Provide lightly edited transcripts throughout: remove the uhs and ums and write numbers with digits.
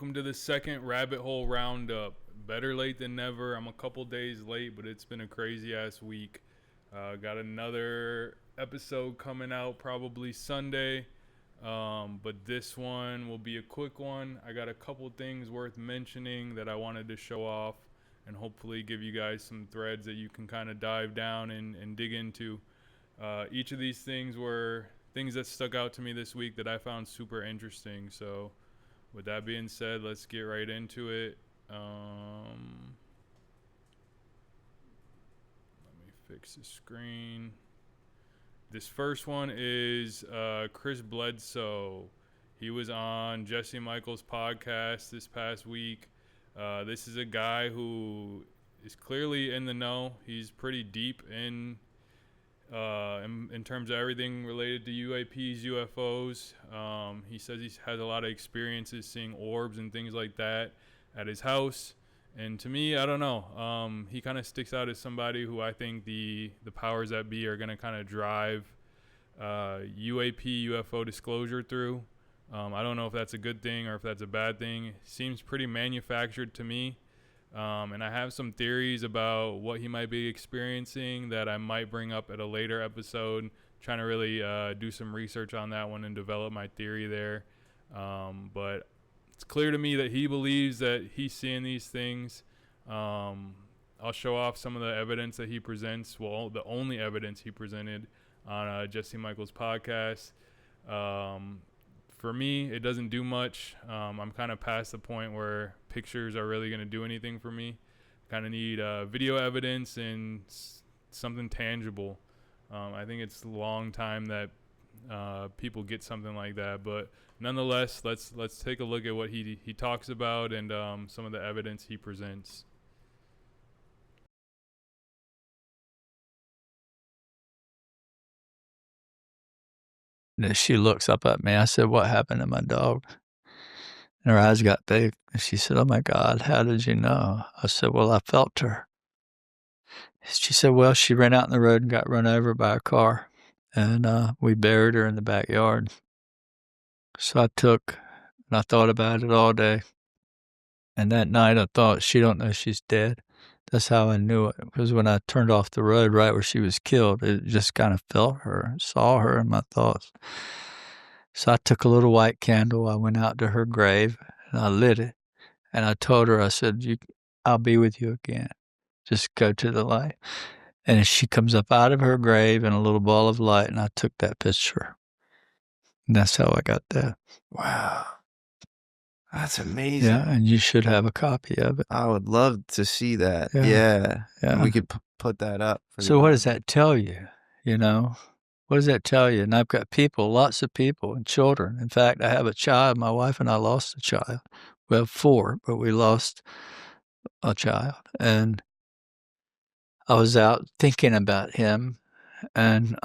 Welcome to the second Rabbit Hole Roundup. Better late than never. I'm a couple days late, but it's been a crazy ass week. Got another episode coming out probably Sunday, but this one will be a quick one. I got a couple things worth mentioning that I wanted to show off and hopefully give you guys some threads that you can kind of dive down and dig into. Each of these things were things that stuck out to me this week that I found super interesting. So with that being said, let's get right into it. Let me fix the screen. This first one is Chris Bledsoe. He was on Jesse Michaels' podcast this past week. This is a guy who is clearly in the know. He's pretty deep in terms of everything related to UAPs, UFOs. He says he has a lot of experiences seeing orbs and things like that at his house. And to me, I don't know. He kind of sticks out as somebody who I think the powers that be are going to kind of drive UAP, UFO disclosure through. I don't know if that's a good thing or if that's a bad thing. It seems pretty manufactured to me. And I have some theories about what he might be experiencing that I might bring up at a later episode, trying to really do some research on that one and develop my theory there. But it's clear to me that he believes that he's seeing these things. I'll show off some of the evidence that he presents, well, the only evidence he presented on Jesse Michaels' podcast. For me, it doesn't do much. I'm kind of past the point where pictures are really going to do anything for me. Kind of need video evidence and something tangible. I think it's a long time that people get something like that. But nonetheless, let's take a look at what he talks about and some of the evidence he presents. And she looks up at me. I said, "What happened to my dog?" And her eyes got big. And she said, "Oh, my God, how did you know?" I said, "Well, I felt her." She said, "Well, she ran out in the road and got run over by a car. And we buried her in the backyard." So I thought about it all day. And that night I thought, she don't know she's dead. That's how I knew it. Because when I turned off the road right where she was killed, it just kind of felt her, saw her in my thoughts. So I took a little white candle. I went out to her grave and I lit it. And I told her, I said, I'll be with you again. Just go to the light. And she comes up out of her grave in a little ball of light, and I took that picture. And that's how I got that. Wow. That's amazing. Yeah, and you should have a copy of it. I would love to see that. Yeah. Yeah. We could put that up. So what does that tell you? You know, what does that tell you? And I've got people, lots of people and children. In fact, I have a child. My wife and I lost a child. We have 4, but we lost a child. And I was out thinking about him, and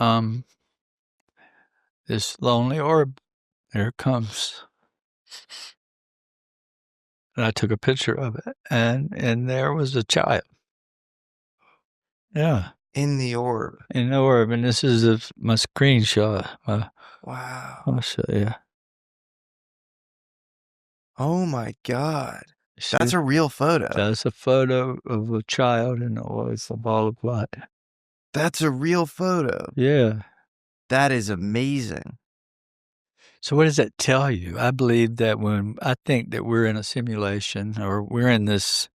this lonely orb, there it comes. And I took a picture of it, and there was a child. Yeah. In the orb. In the orb, and this is my screenshot. Wow. I'll show you. Oh my God. That's a real photo. That's a photo of a child, and it's a ball of light. That's a real photo. Yeah. That is amazing. So what does that tell you? I believe that I think that we're in a simulation, or we're in this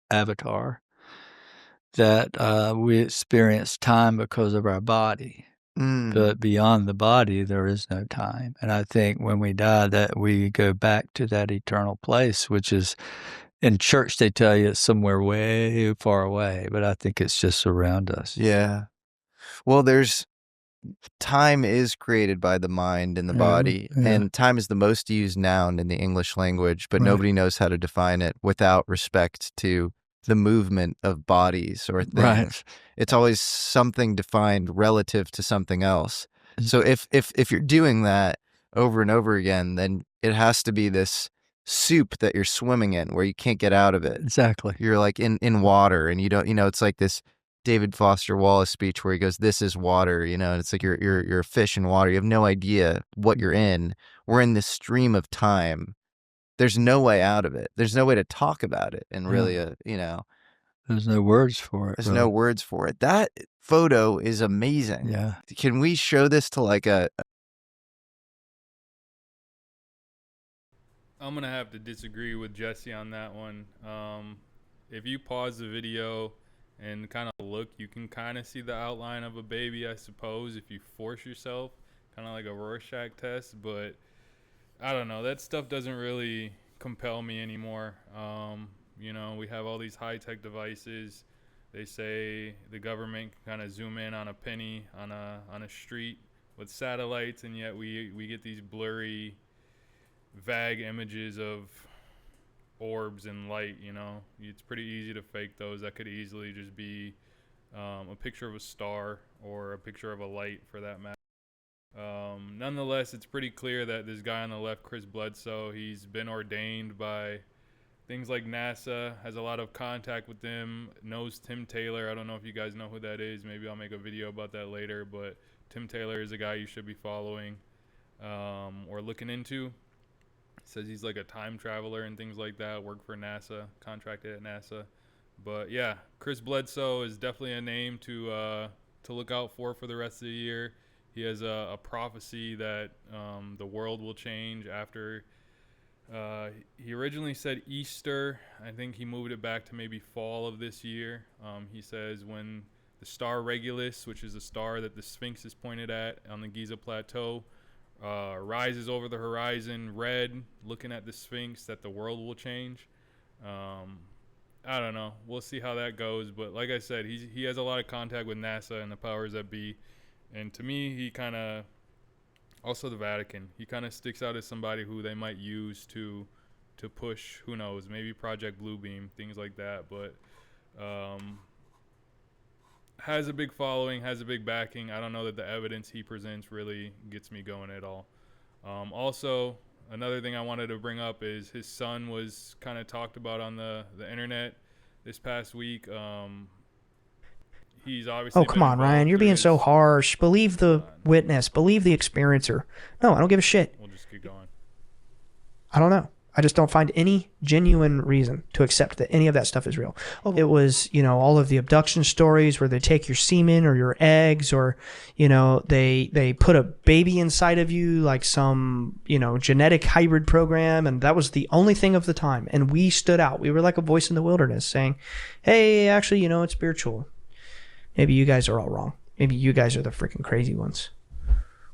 avatar, that we experience time because of our body. But beyond the body, there is no time. And I think when we die, that we go back to that eternal place, which is, in church, they tell you it's somewhere way far away, but I think it's just around us. Yeah. Well, time is created by the mind and the body, and time is the most used noun in the English language, but nobody knows how to define it without respect to the movement of bodies or things. Right. It's always something defined relative to something else. So if you're doing that over and over again, then it has to be this soup that you're swimming in where you can't get out of it. Exactly. You're like in water, and you don't, it's like this David Foster Wallace speech where he goes, "This is water," and it's like you're a fish in water. You have no idea what you're in. We're in this stream of time there's no way out of it. There's no way to talk about it, and really, there's no words for it. There's no words for it. That photo is amazing. Yeah. Can we show this to like a? I'm gonna have to disagree with Jesse on that one. If you pause the video and kind of look, you can kind of see the outline of a baby, I suppose, if you force yourself, kind of like a Rorschach test. But I don't know. That stuff doesn't really compel me anymore. We have all these high-tech devices. They say the government can kind of zoom in on a penny on a street with satellites, and yet we get these blurry, vague images of orbs and light. It's pretty easy to fake those. That could easily just be a picture of a star or a picture of a light, for that matter. Nonetheless, it's pretty clear that this guy on the left, Chris Bledsoe, he's been ordained by things like NASA, has a lot of contact with them, knows Tim Taylor. I don't know if you guys know who that is. Maybe I'll make a video about that later, but Tim Taylor is a guy you should be following or looking into. Says he's like a time traveler and things like that, worked for NASA, contracted at NASA. But yeah, Chris Bledsoe is definitely a name to look out for the rest of the year. He has a prophecy that the world will change after. He originally said Easter. I think he moved it back to maybe fall of this year. He says when the star Regulus, which is a star that the Sphinx is pointed at on the Giza Plateau, rises over the horizon red, looking at the Sphinx, that the world will change. I don't know. We'll see how that goes. But like I said, he has a lot of contact with NASA and the powers that be. And to me, he kind of, also the Vatican, he kind of sticks out as somebody who they might use to push, who knows, maybe Project Bluebeam, things like that. But has a big following, has a big backing. I don't know that the evidence he presents really gets me going at all. Also, another thing I wanted to bring up is his son was kind of talked about on the internet this past week. He's obviously. Oh, come on, Ryan. You're being so harsh. Believe the witness. Believe the experiencer. No, I don't give a shit. We'll just keep going. I don't know. I just don't find any genuine reason to accept that any of that stuff is real. It was, all of the abduction stories where they take your semen or your eggs, or, they put a baby inside of you like some, genetic hybrid program. And that was the only thing of the time. And we stood out. We were like a voice in the wilderness saying, hey, actually, it's spiritual. Maybe you guys are all wrong. Maybe you guys are the freaking crazy ones.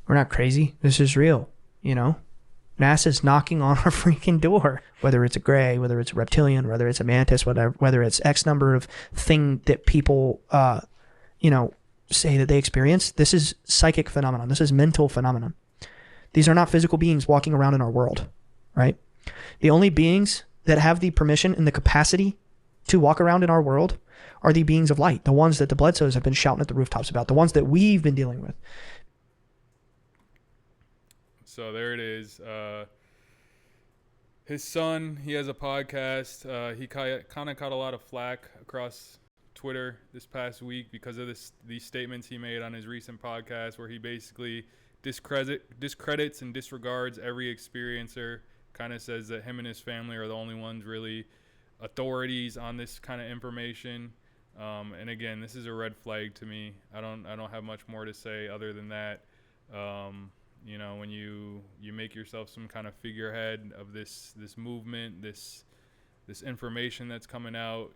We're not crazy. This is real, NASA's knocking on our freaking door. Whether it's a gray, whether it's a reptilian, whether it's a mantis, whether it's X number of thing that people, say that they experience. This is psychic phenomenon. This is mental phenomenon. These are not physical beings walking around in our world, right? The only beings that have the permission and the capacity to walk around in our world are the beings of light, the ones that the Bledsoes have been shouting at the rooftops about, the ones that we've been dealing with. So there it is. His son, he has a podcast. He kind of caught a lot of flack across Twitter this past week because of these statements he made on his recent podcast, where he basically discredits and disregards every experiencer, kind of says that him and his family are the only ones really authorities on this kind of information. And again, this is a red flag to me. I don't have much more to say other than that. When you make yourself some kind of figurehead of this movement, this information that's coming out,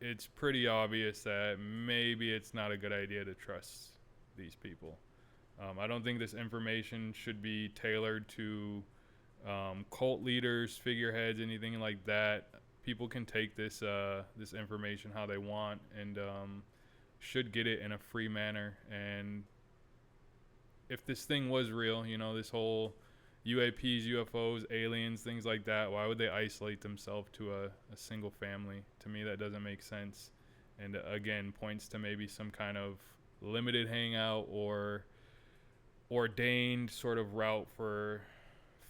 it's pretty obvious that maybe it's not a good idea to trust these people. I don't think this information should be tailored to cult leaders, figureheads, anything like that. People can take this information how they want, and should get it in a free manner. And if this thing was real, this whole UAPs, UFOs, aliens, things like that, why would they isolate themselves to a single family? To me, that doesn't make sense. And again, points to maybe some kind of limited hangout or ordained sort of route for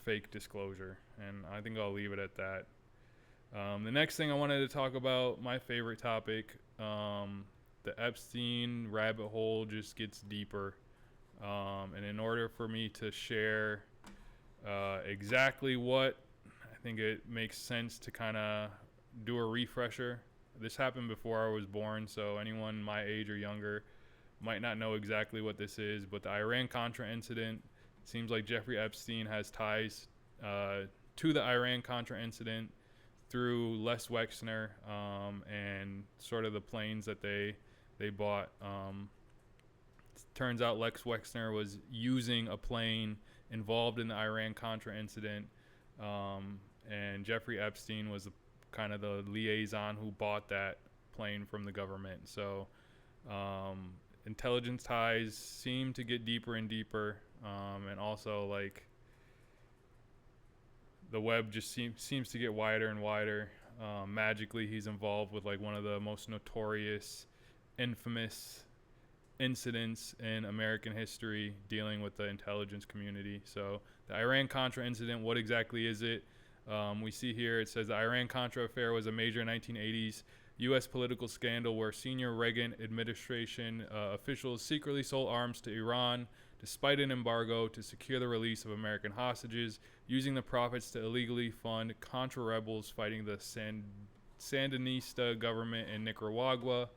fake disclosure. And I think I'll leave it at that. The next thing I wanted to talk about, my favorite topic, the Epstein rabbit hole just gets deeper. And in order for me to share exactly what I think it makes sense to kind of do a refresher. This happened before I was born, so anyone my age or younger might not know exactly what this is. But the Iran Contra incident, seems like Jeffrey Epstein has ties to the Iran Contra incident through Les Wexner and sort of the planes that they bought. Turns out Lex Wexner was using a plane involved in the Iran Contra incident, and Jeffrey Epstein was kind of the liaison who bought that plane from the government. So intelligence ties seem to get deeper and deeper, and also like the web just seems to get wider and wider. Magically, he's involved with like one of the most notorious, infamous incidents in American history dealing with the intelligence community. So the Iran Contra incident, what exactly is it? We see here it says the Iran Contra affair was a major 1980s U.S. political scandal where senior Reagan administration officials secretly sold arms to Iran despite an embargo to secure the release of American hostages, using the profits to illegally fund Contra rebels fighting the Sandinista government in Nicaragua,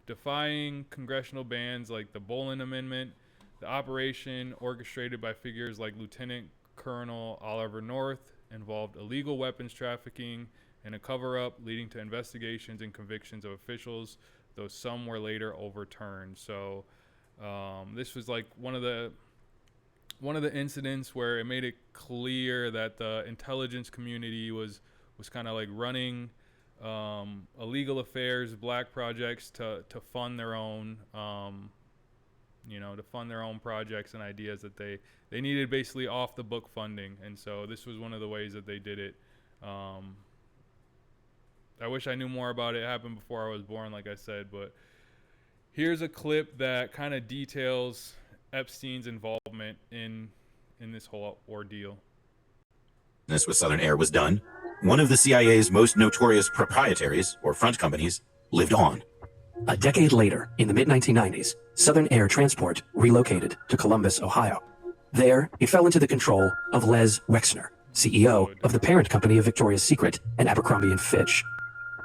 defying congressional bans like the Bolin Amendment. The operation, orchestrated by figures like Lieutenant Colonel Oliver North, involved illegal weapons trafficking and a cover-up leading to investigations and convictions of officials, though some were later overturned. So this was like one of the incidents where it made it clear that the intelligence community was kind of like running illegal affairs, black projects to fund their own, to fund their own projects and ideas that they needed basically off the book funding. And so this was one of the ways that they did it. I wish I knew more about it. It happened before I was born, like I said, but here's a clip that kind of details Epstein's involvement in this whole ordeal. This with Southern Air was done. One of the CIA's most notorious proprietaries, or front companies, lived on. A decade later, in the mid-1990s, Southern Air Transport relocated to Columbus, Ohio. There, it fell into the control of Les Wexner, CEO of the parent company of Victoria's Secret and Abercrombie & Fitch.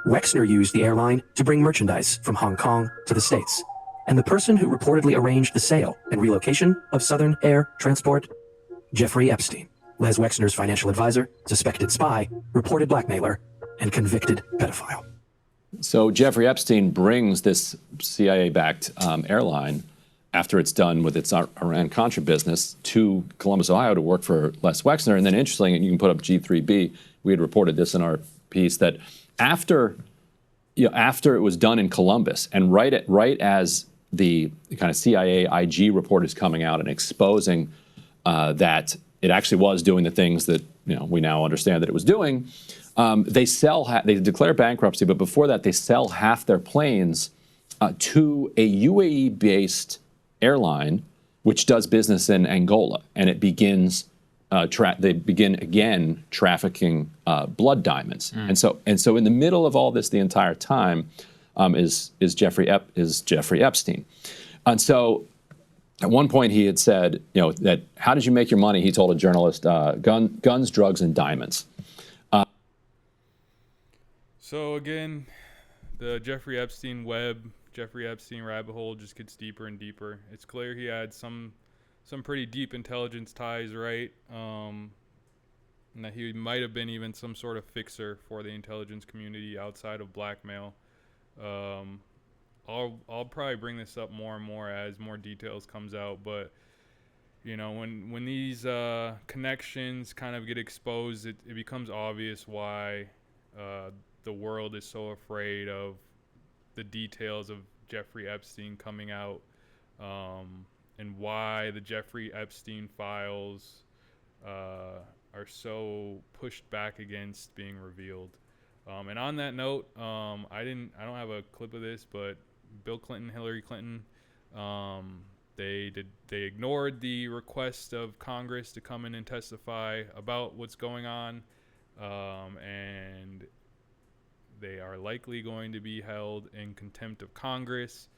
Wexner used the airline to bring merchandise from Hong Kong to the States. And the person who reportedly arranged the sale and relocation of Southern Air Transport? Jeffrey Epstein, Les Wexner's financial advisor, suspected spy, reported blackmailer, and convicted pedophile. So Jeffrey Epstein brings this CIA-backed airline, after it's done with its Iran Contra business, to Columbus, Ohio to work for Les Wexner. And then interesting, and you can put up G3B, we had reported this in our piece, that after it was done in Columbus, and right as the kind of CIA IG report is coming out and exposing that it actually was doing the things that we now understand that it was doing, they declare bankruptcy, but before that they sell half their planes to a UAE-based airline which does business in Angola, and it begins they begin again trafficking blood diamonds. And so in the middle of all this the entire time is Jeffrey Epstein. And so at one point he had said, that how did you make your money? He told a journalist, guns, drugs, and diamonds. So again, the Jeffrey Epstein rabbit hole just gets deeper and deeper. It's clear he had some pretty deep intelligence ties, right? And that he might have been even some sort of fixer for the intelligence community outside of blackmail. I'll probably bring this up more and more as more details comes out, but when these connections kind of get exposed, it becomes obvious why the world is so afraid of the details of Jeffrey Epstein coming out, and why the Jeffrey Epstein files are so pushed back against being revealed. And on that note, I don't have a clip of this, but Bill Clinton, Hillary Clinton, they ignored the request of Congress to come in and testify about what's going on, and they are likely going to be held in contempt of Congress.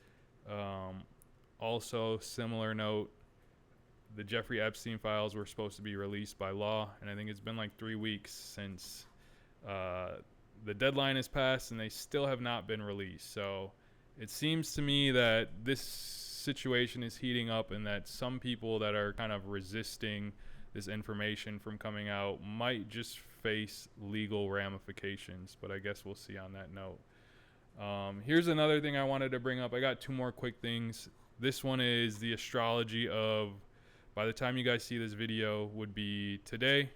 Also, similar note, the Jeffrey Epstein files were supposed to be released by law, and I think it's been like 3 weeks since The deadline has passed and they still have not been released. So it seems to me that this situation is heating up and that some people that are kind of resisting this information from coming out might just face legal ramifications. But I guess we'll see on that note. Here's another thing I wanted to bring up. I got two more quick things. This one is the astrology of, by the time you guys see this video, would be today.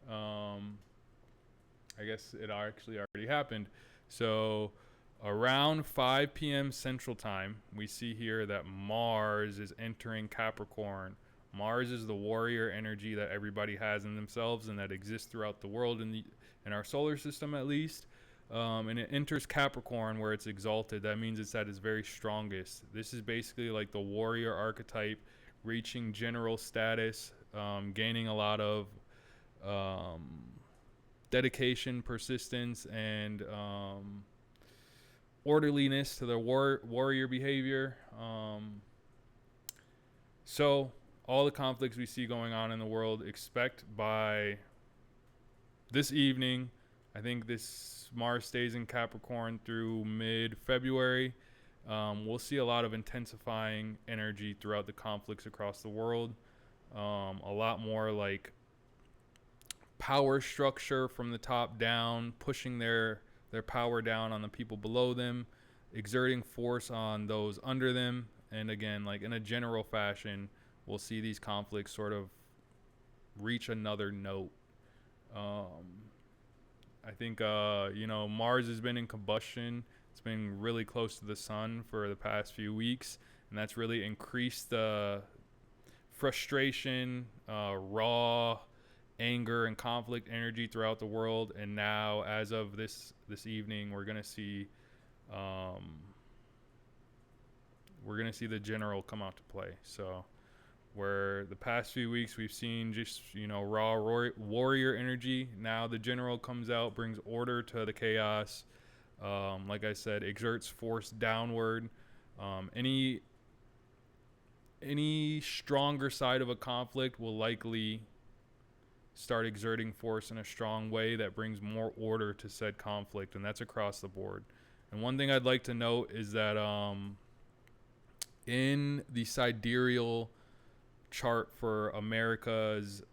I guess it actually already happened. So around 5 p.m. Central Time, we see here that Mars is entering Capricorn. Mars is the warrior energy that everybody has in themselves and that exists throughout the world, in our solar system at least. And it enters Capricorn where it's exalted. That means it's at its very strongest. This is basically like the warrior archetype reaching general status, gaining a lot of dedication, persistence, and orderliness to their warrior behavior. So all the conflicts we see going on in the world, expect by this evening. I think this Mars stays in Capricorn through mid-February. We'll see a lot of intensifying energy throughout the conflicts across the world. A lot more like power structure from the top down, pushing their power down on the people below them, exerting force on those under them. And again, like in a general fashion, we'll see these conflicts sort of reach another note. I think, Mars has been in combustion. It's been really close to the sun for the past few weeks, and that's really increased the frustration, raw anger and conflict energy throughout the world. And now, as of this evening, we're gonna see the general come out to play. So where the past few weeks we've seen just raw warrior energy, now the general comes out, brings order to the chaos. Like I said, exerts force downward. Any stronger side of a conflict will likely start exerting force in a strong way that brings more order to said conflict, and that's across the board. And one thing I'd like to note is that in the sidereal chart for America's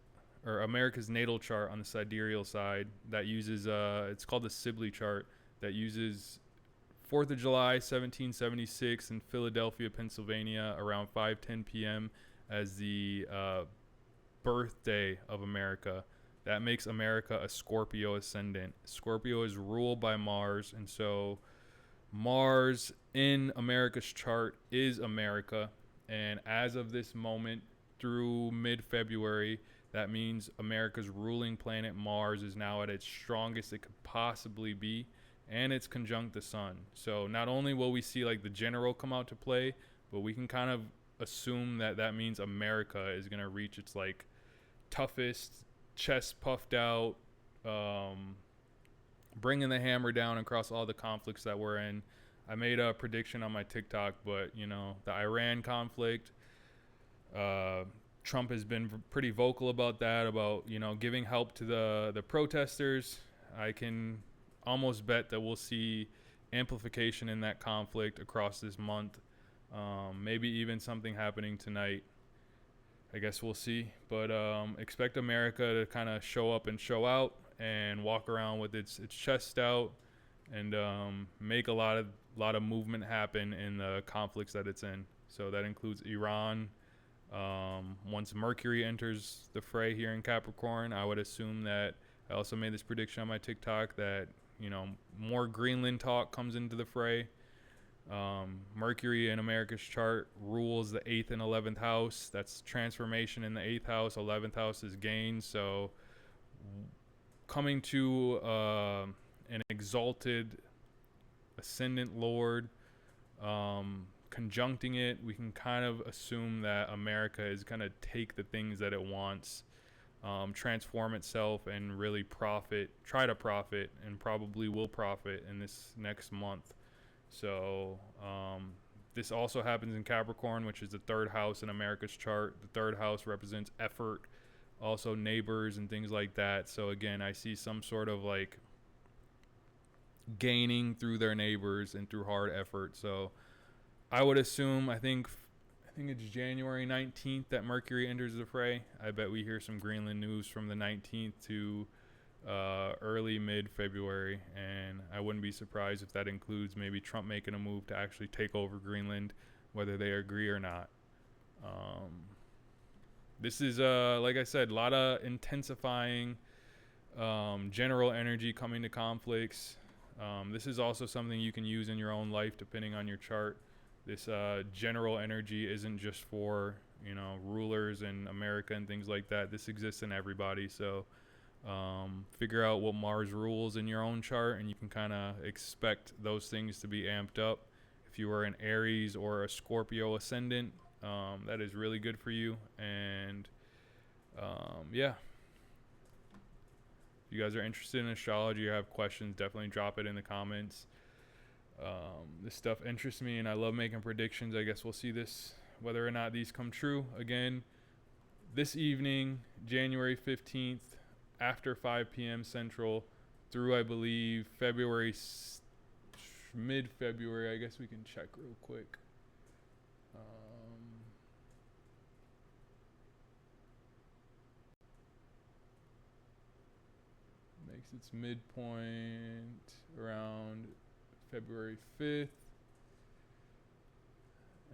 natal chart on the sidereal side, that uses it's called the Sibley chart, that uses 4th of July 1776 in Philadelphia, Pennsylvania around 5:10 p.m. as the birthday of America. That makes America a Scorpio ascendant. Scorpio is ruled by Mars, and so Mars in America's chart is America. And as of this moment through mid-February, that means America's ruling planet Mars is now at its strongest it could possibly be, and it's conjunct the sun. So not only will we see like the general come out to play, but we can kind of assume that means America is going to reach its like toughest, chest puffed out, bringing the hammer down across all the conflicts that we're in. I made a prediction on my TikTok, but the Iran conflict, Trump has been pretty vocal about that, about giving help to the protesters. I can almost bet that we'll see amplification in that conflict across this month. Maybe even something happening tonight. I guess we'll see. But expect America to kind of show up and show out and walk around with its chest out and make a lot of movement happen in the conflicts that it's in. So that includes Iran. Once Mercury enters the fray here in Capricorn, I would assume that I also made this prediction on my TikTok that more Greenland talk comes into the fray. Mercury in America's chart rules the 8th and 11th house. That's transformation in the 8th house. 11th house is gain. So coming to an exalted ascendant lord, conjuncting it, we can kind of assume that America is going to take the things that it wants, transform itself, and really try to profit, and probably will profit in this next month. So this also happens in Capricorn, which is the 3rd house in America's chart. The 3rd house represents effort, also neighbors and things like that. So again, I see some sort of like gaining through their neighbors and through hard effort. So I would assume, I think it's January 19th that Mercury enters the fray. I bet we hear some Greenland news from the 19th to early mid-February, and I wouldn't be surprised if that includes maybe Trump making a move to actually take over Greenland, whether they agree or not. This is, like I said, a lot of intensifying general energy coming to conflicts. This is also something you can use in your own life depending on your chart. This general energy isn't just for, rulers in America and things like that. This exists in everybody. So figure out what Mars rules in your own chart, and you can kind of expect those things to be amped up. If you are an Aries or a Scorpio ascendant, that is really good for you. And yeah. If you guys are interested in astrology or have questions, definitely drop it in the comments. This stuff interests me, and I love making predictions. I guess we'll see this, whether or not these come true. Again, this evening, January 15th, after 5 p.m. Central, through, I believe, mid-February. I guess we can check real quick. Makes its midpoint around February 5th.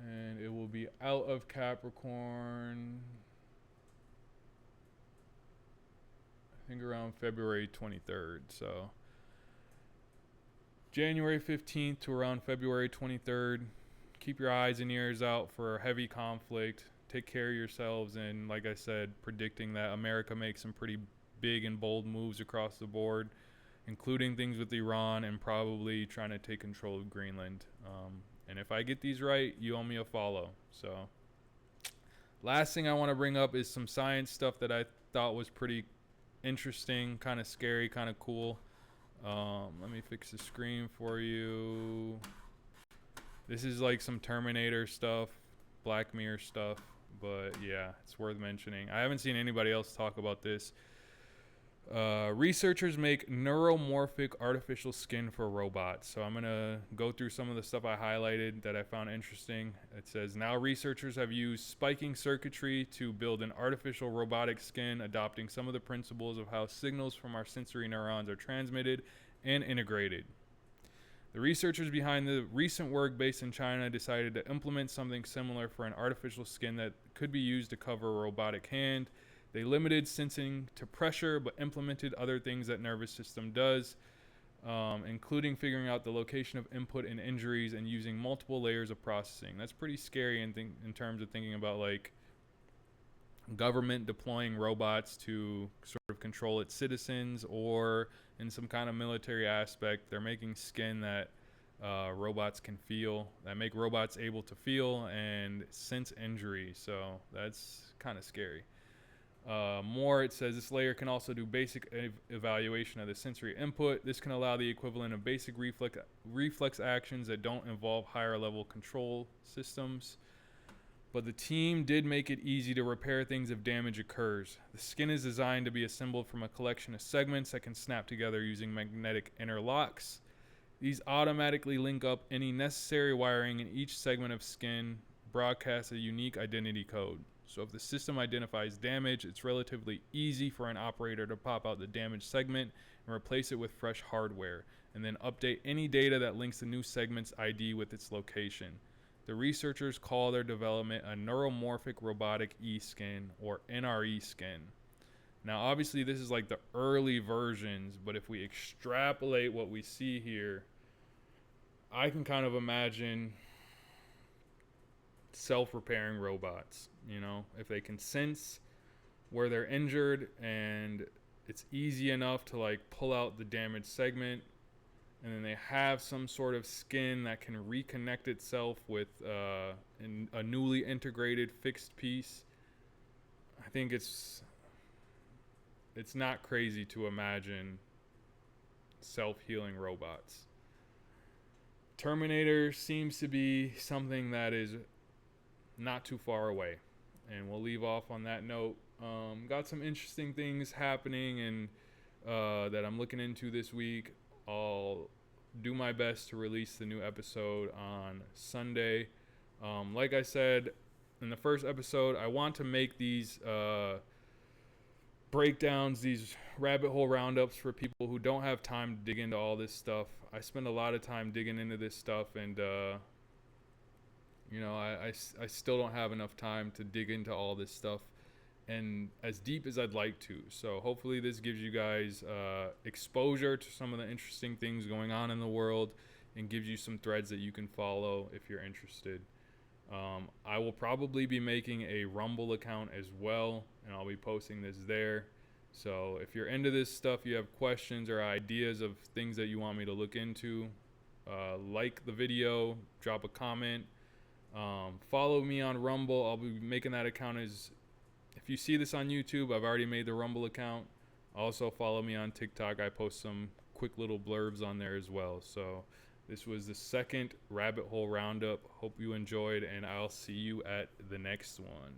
And it will be out of Capricorn, I think around February 23rd. So January 15th to around February 23rd. Keep your eyes and ears out for heavy conflict. Take care of yourselves. And like I said, predicting that America makes some pretty big and bold moves across the board, including things with Iran and probably trying to take control of Greenland. And if I get these right, you owe me a follow. So last thing I want to bring up is some science stuff that I thought was pretty interesting, kind of scary, kind of cool. Let me fix the screen for you. This is like some Terminator stuff, Black Mirror stuff, but yeah, it's worth mentioning. I haven't seen anybody else talk about this. Researchers make neuromorphic artificial skin for robots. So I'm going to go through some of the stuff I highlighted that I found interesting. It says, now researchers have used spiking circuitry to build an artificial robotic skin, adopting some of the principles of how signals from our sensory neurons are transmitted and integrated. The researchers behind the recent work based in China decided to implement something similar for an artificial skin that could be used to cover a robotic hand. They limited sensing to pressure, but implemented other things that nervous system does, including figuring out the location of input and injuries and using multiple layers of processing. That's pretty scary in terms of thinking about like government deploying robots to sort of control its citizens, or in some kind of military aspect, they're making skin that robots can feel, that make robots able to feel and sense injury. So that's kind of scary. More, it says this layer can also do basic evaluation of the sensory input. This can allow the equivalent of basic reflex actions that don't involve higher level control systems. But the team did make it easy to repair things if damage occurs. The skin is designed to be assembled from a collection of segments that can snap together using magnetic interlocks. These automatically link up any necessary wiring, in each segment of skin broadcasts a unique identity code. So if the system identifies damage, it's relatively easy for an operator to pop out the damaged segment and replace it with fresh hardware, and then update any data that links the new segment's ID with its location. The researchers call their development a neuromorphic robotic e-skin, or NRE skin. Now obviously this is like the early versions, but if we extrapolate what we see here, I can kind of imagine self-repairing robots, if they can sense where they're injured and it's easy enough to like pull out the damaged segment, and then they have some sort of skin that can reconnect itself with a newly integrated fixed piece. I think it's not crazy to imagine self-healing robots. Terminator seems to be something that is not too far away, and we'll leave off on that note. Got some interesting things happening and that I'm looking into this week. I'll do my best to release the new episode on Sunday. Like I said in the first episode, I want to make these breakdowns, these rabbit hole roundups for people who don't have time to dig into all this stuff. I spend a lot of time digging into this stuff, and I still don't have enough time to dig into all this stuff and as deep as I'd like to. So hopefully this gives you guys exposure to some of the interesting things going on in the world and gives you some threads that you can follow if you're interested. I will probably be making a Rumble account as well, and I'll be posting this there. So if you're into this stuff, you have questions or ideas of things that you want me to look into, like the video, drop a comment, follow me on Rumble. I'll be making that account as, if you see this on YouTube, I've already made the Rumble account. Also follow me on TikTok. I post some quick little blurbs on there as well. So this was the second rabbit hole roundup. Hope you enjoyed, and I'll see you at the next one.